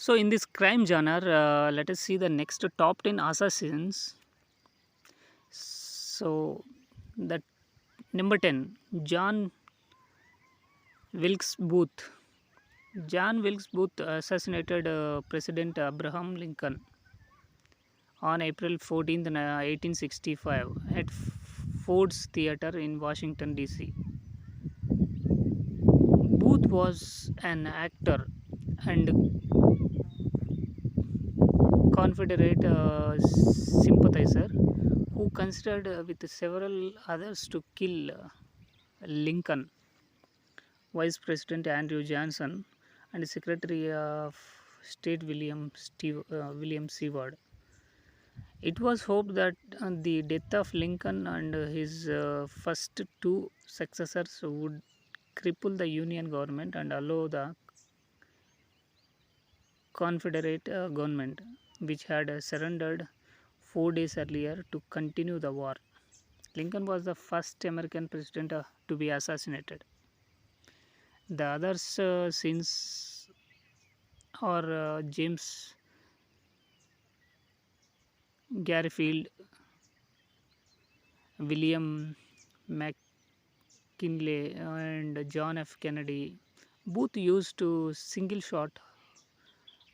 So, in this crime genre, let us see the next top 10 assassins. So, the number 10, John Wilkes Booth. John Wilkes Booth assassinated President Abraham Lincoln on April 14th, 1865, at Ford's Theater in Washington, D.C. Booth was an actor and Confederate sympathizer who considered with several others to kill Lincoln. Vice President Andrew Johnson, and Secretary of State William Seward. It was hoped that the death of Lincoln and his first two successors would cripple the Union government and allow the Confederate government, which had surrendered 4 days earlier, to continue the war. Lincoln was the first American president to be assassinated. The others since are James Garfield, William McKinley, and John F. Kennedy. Both used to single shot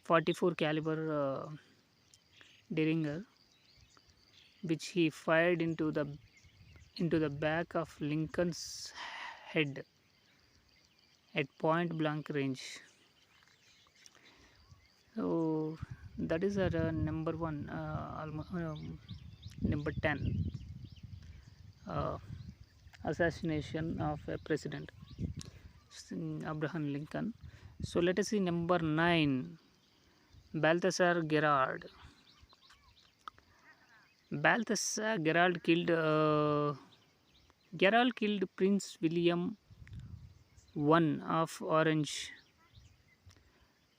44 caliber Derringer, which he fired into the back of Lincoln's head at point blank range. So that is our number one, number 10, uh, assassination of a president, Abraham Lincoln. So let us see number 9, Balthasar Gerard. Balthasar Gerald killed Prince William I of Orange,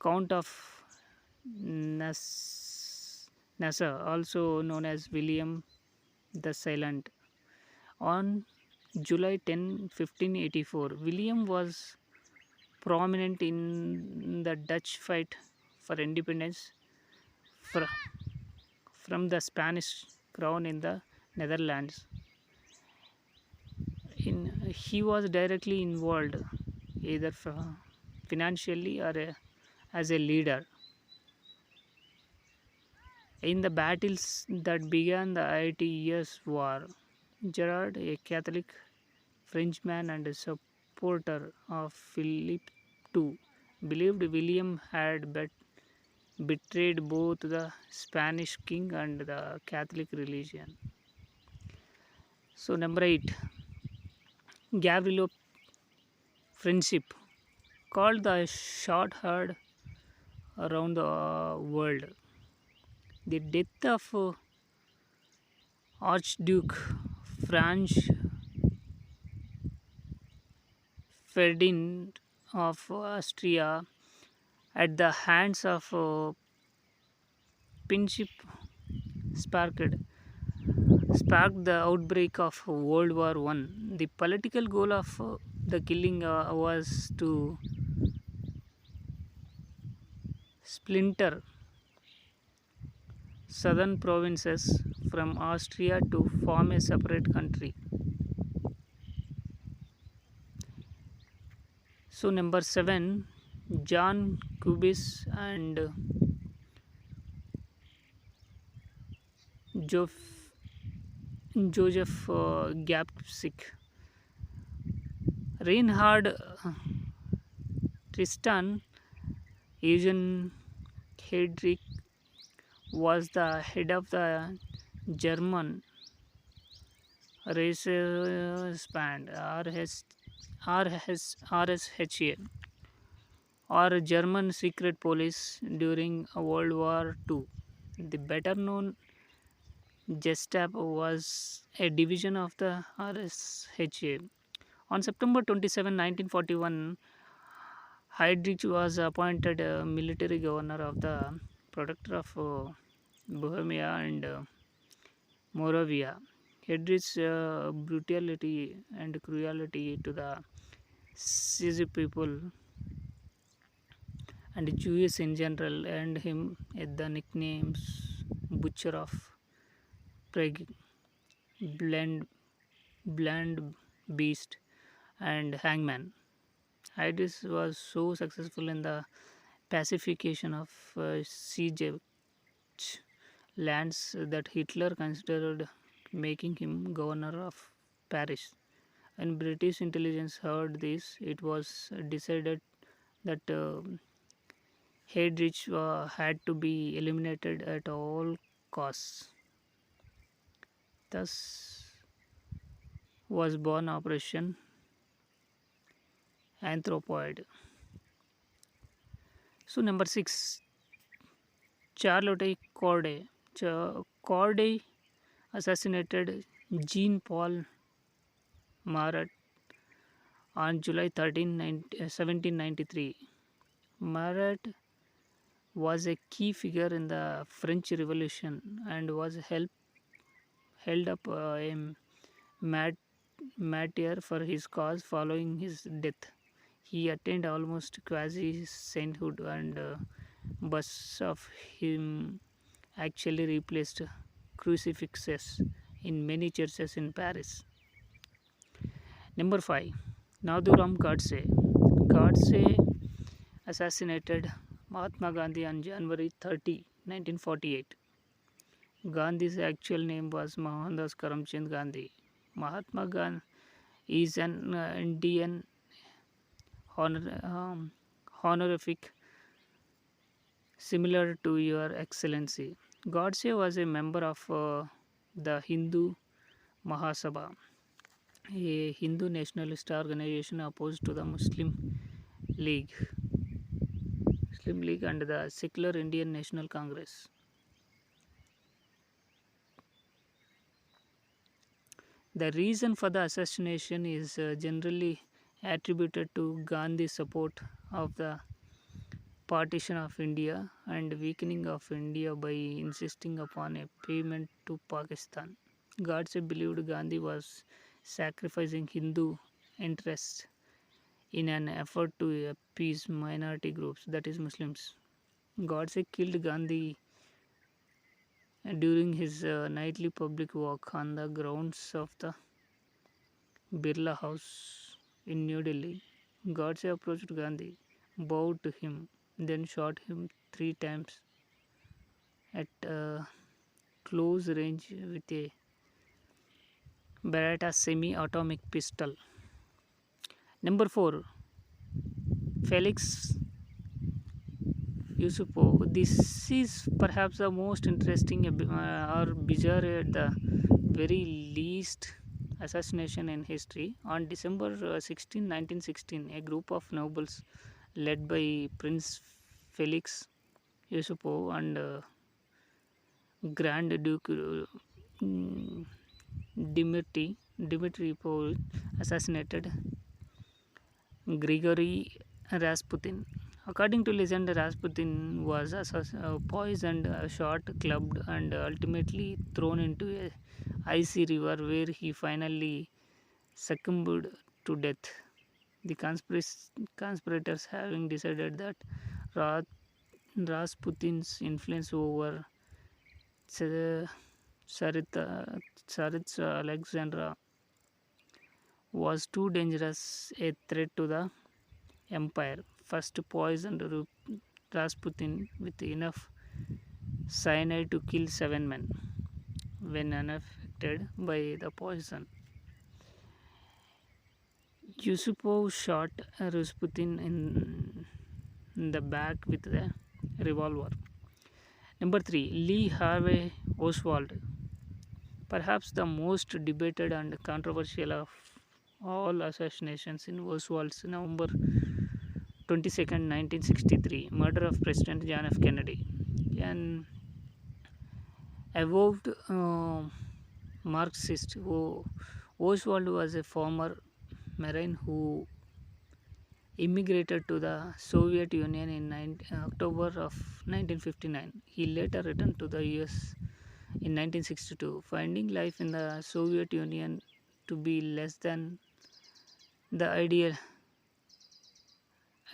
Count of Nassau, also known as William the Silent, on July 10, 1584. William was prominent in the Dutch fight for independence fr- from the Spanish crown in the Netherlands. He was directly involved, either financially or as a leader, in the battles that began the 80 Years' War. Gerard, a Catholic Frenchman and a supporter of Philip II, believed William had betrayed both the Spanish king and the Catholic religion. So, number 8, Gavrilo Friendship, called the short haired around the world. The death of Archduke Franz Ferdinand of Austria at the hands of Pinship sparked sparked the outbreak of World War One. The political goal of the killing was to splinter southern provinces from Austria to form a separate country. So, number 7, John Cubis and Joseph, Joseph Gapsik. Reinhard Tristan Eugen Heydrich was the head of the German Reichsband RSHA, or German secret police, during World War II. The better known Gestapo was a division of the RSHA. On September 27, 1941, Heydrich was appointed military governor of the Protector of Bohemia and Moravia. Heydrich's brutality and cruelty to the Siouxes people and Jews in general earned him the nicknames Butcher of Prague, Bland, Bland Beast, and Hangman. Hydrus was so successful in the pacification of siege lands that Hitler considered making him governor of Paris. When British intelligence heard this, it was decided that Heydrich had to be eliminated at all costs. Thus was born Operation Anthropoid. So number 6, Charlotte Corday. Corday assassinated Jean-Paul Marat on July 13, 1793. Marat was a key figure in the French Revolution and was held up a mat- martyr for his cause following his death. He attained almost quasi sainthood, and busts of him actually replaced crucifixes in many churches in Paris. Number 5, Nathuram Godse. Godse assassinated Mahatma Gandhi on January 30, 1948. Gandhi's actual name was Mohandas Karamchand Gandhi. Mahatma Gandhi is an Indian honor, honorific similar to Your Excellency. Godse was a member of the Hindu Mahasabha, a Hindu nationalist organization opposed to the League, Muslim League and the secular Indian National Congress. The reason for the assassination is generally attributed to Gandhi's support of the partition of India and weakening of India by insisting upon a payment to Pakistan. Godse believed Gandhi was sacrificing Hindu interests in an effort to appease minority groups, that is, Muslims. Godse killed Gandhi during his nightly public walk on the grounds of the Birla House in New Delhi. Godse approached Gandhi, bowed to him, then shot him 3 times at close range with a Beretta semi-automatic pistol. Number 4, Felix Yusupov. This is perhaps the most interesting or bizarre at the very least assassination in history. On December 16, 1916, a group of nobles led by Prince Felix Yusupov and Grand Duke mm, Dmitry Povich assassinated Grigory Rasputin. According to legend, Rasputin was poisoned, shot, clubbed, and ultimately thrown into a icy river where he finally succumbed to death. The conspirators, having decided that Ra- Rasputin's influence over Tsa- Tsaritsa Alexandra was too dangerous a threat to the empire, first poisoned Rasputin with enough cyanide to kill 7 men. When unaffected by the poison, Yusupov shot Rasputin in the back with a revolver. Number 3, Lee Harvey Oswald. Perhaps the most debated and controversial of all assassinations in Oswald's November 22nd, 1963 murder of President John F. Kennedy. An avowed Marxist, Oswald was a former Marine who immigrated to the Soviet Union in October of 1959. He later returned to the US in 1962, finding life in the Soviet Union to be less than the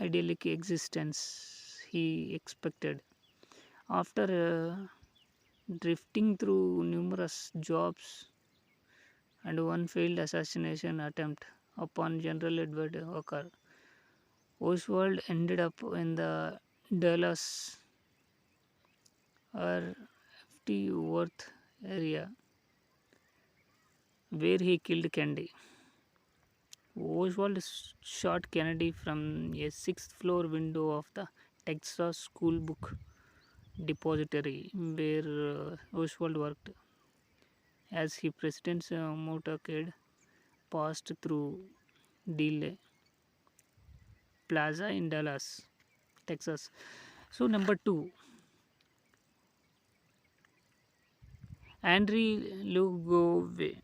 idyllic existence he expected. After drifting through numerous jobs and one failed assassination attempt upon General Edward Hooker, Oswald ended up in the Dallas or Ft. Worth area where he killed Kennedy. Oswald shot Kennedy from a sixth floor window of the Texas School Book Depository where Oswald worked. As he President's motorcade passed through Dealey Plaza in Dallas, Texas. So number 2, Andrei Lugove.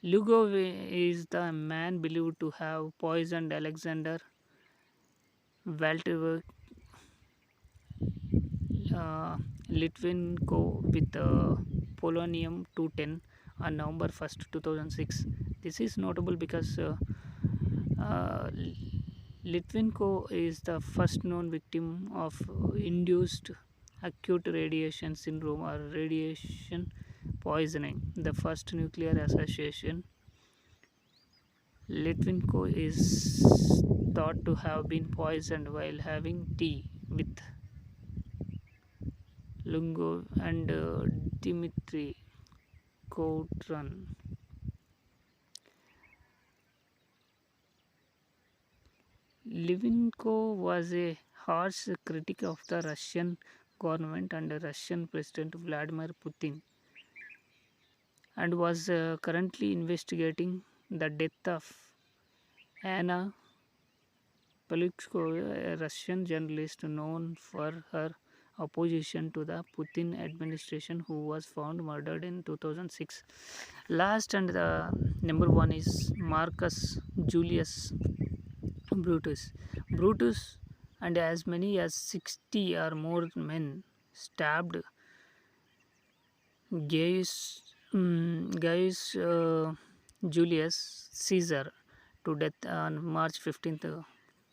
Lugove is the man believed to have poisoned Alexander Valtryek Litvinenko with polonium-210 on November 1st, 2006. This is notable because uh, Litvinenko is the first known victim of induced acute radiation syndrome or radiation poisoning. The first nuclear association. Litvinenko is thought to have been poisoned while having tea with Lungo and Dmitry Koutran. Litvinenko was a harsh critic of the Russian government and Russian President Vladimir Putin and was currently investigating the death of Anna Politkovskaya, a Russian journalist known for her opposition to the Putin administration, who was found murdered in 2006. Last and the number 1 is Marcus Julius Brutus. Brutus and as many as 60 or more men stabbed Gaius Julius Caesar to death on March 15th,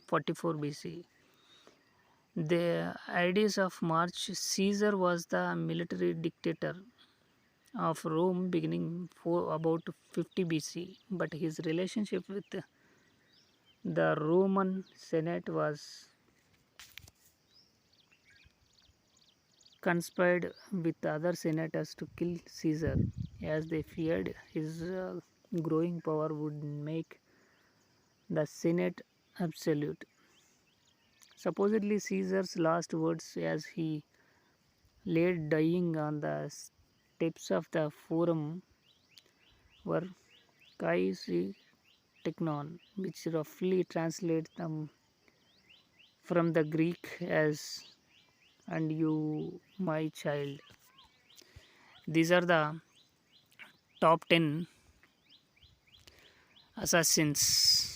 44 BC. The ideas of March, Caesar was the military dictator of Rome beginning for about 50 BC, but his relationship with the Roman Senate was conspired with other senators to kill Caesar, as they feared his growing power would make the Senate absolute. Supposedly, Caesar's last words as he lay dying on the steps of the Forum were Kai si teknon, which roughly translates them from the Greek as "and you, my child." These are the top 10 assassins